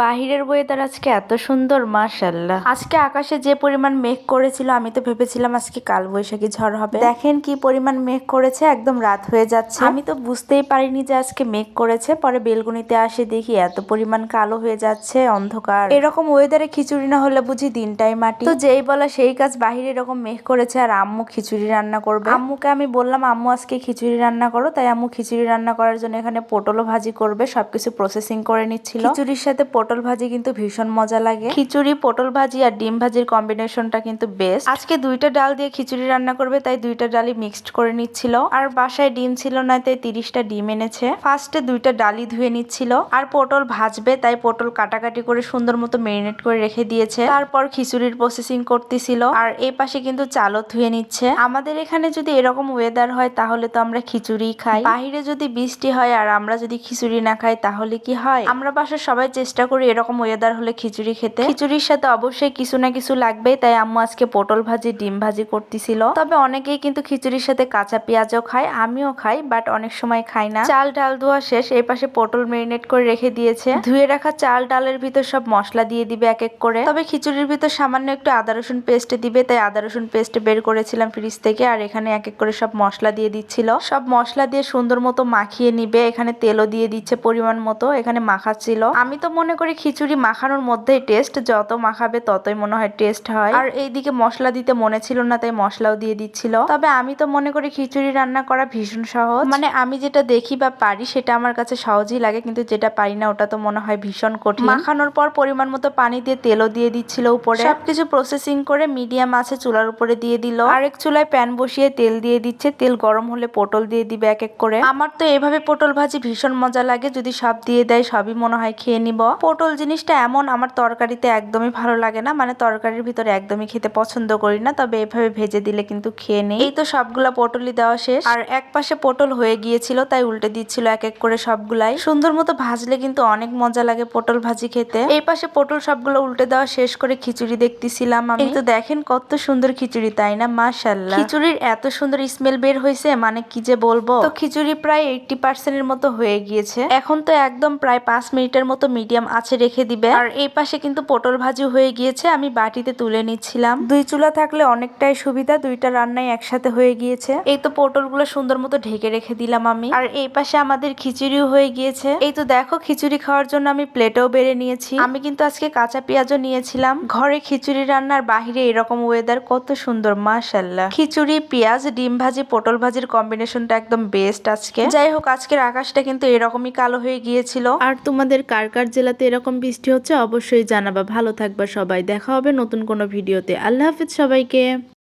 বাহিরের ওয়েদার আজকে এত সুন্দর, মাশাআল্লাহ। আজকে আকাশে যে পরিমাণ মেঘ করেছিল, আমি তো ভেবেছিলাম আজকে কালবৈশাখী ঝড় হবে। দেখেন কি পরিমাণ মেঘ করেছে, একদম রাত হয়ে যাচ্ছে। আমি তো বুঝতেই পারিনি যে আজকে মেঘ করেছে। পরে বেলকুনিতে আসে দেখি এত পরিমাণ কালো হয়ে যাচ্ছে, অন্ধকার। এরকম ওয়েদারে খিচুড়ি না হলে বুঝি দিনটাই মাটি। তো যেই বলা সেই কাজ, বাহিরে এরকম মেঘ করেছে আর আম্মু খিচুড়ি রান্না করবে। আম্মুকে আমি বললাম আম্মু আজকে খিচুড়ি রান্না করো, তাই আম্মু খিচুড়ি রান্না করার জন্য এখানে পটলও ভাজি করবে, সবকিছু প্রসেসিং করে নিচ্ছিল। খিচুড়ির সাথে পটল ভাজি কিন্তু ভীষণ মজা লাগে। খিচুড়ি, পটল ভাজি আর ডিম ভাজির কম্বিনেশনটা কিন্তু বেস্ট। আজকে দুইটা ডাল দিয়ে খিচুড়ি রান্না করবে, তাই দুইটা ডালই মিক্সড করে নিচ্ছিল। আর বাসায় ডিম ছিল না, তাই 30টা ডিম এনেছে। ফার্স্টে দুইটা ডালই ধুয়ে নিচ্ছিল। আর পটল ভাজবে, তাই পটল কাটাকাটি করে সুন্দর মতো মেরিনেট করে রেখে দিয়েছে। তারপর খিচুড়ির প্রসেসিং করতেছিল। আর এই পাশে কিন্তু চালও ধুয়ে নিচ্ছে। আমাদের এখানে যদি এরকম ওয়েদার হয় তাহলে তো আমরা খিচুড়ি খাই। বাহিরে যদি বৃষ্টি হয় আর আমরা যদি খিচুড়ি না খাই তাহলে কি হয়? আমরা বাসার সবাই চেষ্টা করি এরকম ওয়েদার হলে খিচুড়ি খেতে। খিচুড়ির সাথে অবশ্যই কিছু না কিছু লাগবেই, তাই আম্মু আজকে পটল ভাজি, ডিম ভাজি করতেছিল। তবে অনেকেই কিন্তু খিচুড়ির সাথে কাঁচা পেঁয়াজও খায়, আমিও খাই, বাট অনেক সময় খাই না। চাল ডাল ধোয়া শেষ, এই পাশে পটল মেরিনেট করে রেখে দিয়েছে। ধুয়ে রাখা চাল ডালের ভিতর সব মশলা দিয়ে দিবে এক এক করে। তবে খিচুড়ির ভিতর সামান্য একটু আদা রসুন পেস্ট দিবে, তাই আদা রসুন পেস্ট বের করেছিলাম ফ্রিজ থেকে। আর এখানে এক এক করে সব মশলা দিয়ে দিচ্ছিল। সব মশলা দিয়ে সুন্দর মতো মাখিয়ে নিবে। এখানে তেলও দিয়ে দিচ্ছে পরিমাণ মতো, এখানে মাখাচ্ছিল। আমি তো মনে করি খিচুড়ি মাখানোর মধ্যেই টেস্ট, যত মাখাবে ততই মনে হয় টেস্ট হয়। আর এইদিকে মশলা দিতে মনে ছিল না, তাই মশলাও দিয়ে দিচ্ছিল। তবে আমি তো মনে করি খিচুড়ি রান্না করা ভীষণ সহজ। মানে আমি যেটা দেখি বা পারি সেটা আমার কাছে সহজই লাগে, কিন্তু যেটা পারি না ওটা তো মনে হয় ভীষণ কঠিন। মাখানোর পর পরিমাণ মতো পানি দিয়ে তেলও দিয়ে দিচ্ছিল উপরে। সবকিছু প্রসেসিং করে মিডিয়াম আছে চুলার উপরে দিয়ে দিল। আরেক চুলায় প্যান বসিয়ে তেল দিয়ে দিচ্ছে। তেল গরম হলে পটল দিয়ে দিবে এক এক করে। আমার তো এভাবে পটল ভাজি ভীষণ মজা লাগে, যদি সব দিয়ে দেয় সবই মনে হয় খেয়ে নিব। পটল জিনিসটা এমন, আমার তরকারিতে একদমই ভালো লাগে না, মানে তরকারির ভিতরে একদমই খেতে পছন্দ করি না, তবে এভাবে ভেজে দিলে কিন্তু খেয়ে নেই। এই তো সবগুলা পটলই দেওয়া শেষ। আর এক পাশে পটল হয়ে গিয়েছিল, তাই উল্টে দিচ্ছিল এক এক করে সবগুলাই। সুন্দর মতো ভাজলে কিন্তু অনেক মজা লাগে পটল ভাজি খেতে। এই পাশে পটল সবগুলো উল্টে দেওয়া শেষ করে খিচুড়ি দেখতেছিলাম আমি। এই তো দেখেন কত সুন্দর খিচুড়ি, তাই না? মাশাআল্লাহ। খিচুড়ির এত সুন্দর স্মেল বের হয়েছে, মানে কি যে বলবো। তো খিচুড়ি প্রায় 80% এর মতো হয়ে গিয়েছে। এখন তো একদম প্রায় 5 মিনিটের মতো মিডিয়াম আঁচে রেখে দিবে। আর এই পাশে কিন্তু পটল ভাজি হয়ে গিয়েছে, আমি বাটিতে তুলে নিচ্ছিলাম। দুই চুলা থাকলে অনেকটাই সুবিধা, দুইটা রান্নাই একসাথে হয়ে গিয়েছে। এই তো পটলগুলো সুন্দর মতো ঢেকে রেখে দিলাম আমি। আর এই পাশে আমাদের খিচুড়িও হয়ে গিয়েছে। এই তো দেখো খিচুড়ি খাওয়ার জন্য আমি প্লেটেও বেড়ে নিয়েছি। আমি কিন্তু আজকে কাঁচা পেঁয়াজও নিয়েছিলাম। ঘরে খিচুড়ি রান্নার বাহিরে এরকম ওয়েদার কত সুন্দর, মাশাআল্লাহ। খিচুড়ি, পেঁয়াজ, ডিম ভাজি, পটল ভাজির কম্বিনেশনটা একদম বেস্ট আজকে। যাই হোক, আজকের আকাশটা কিন্তু এরকমই কালো হয়ে গিয়েছিল। আর তোমাদের কার কার জেলাতে এরকম বৃষ্টি হচ্ছে অবশ্যই জানাবা। ভালো থাকবা সবাই, দেখা হবে নতুন কোনো ভিডিওতে। আল্লাহ হাফেজ সবাইকে।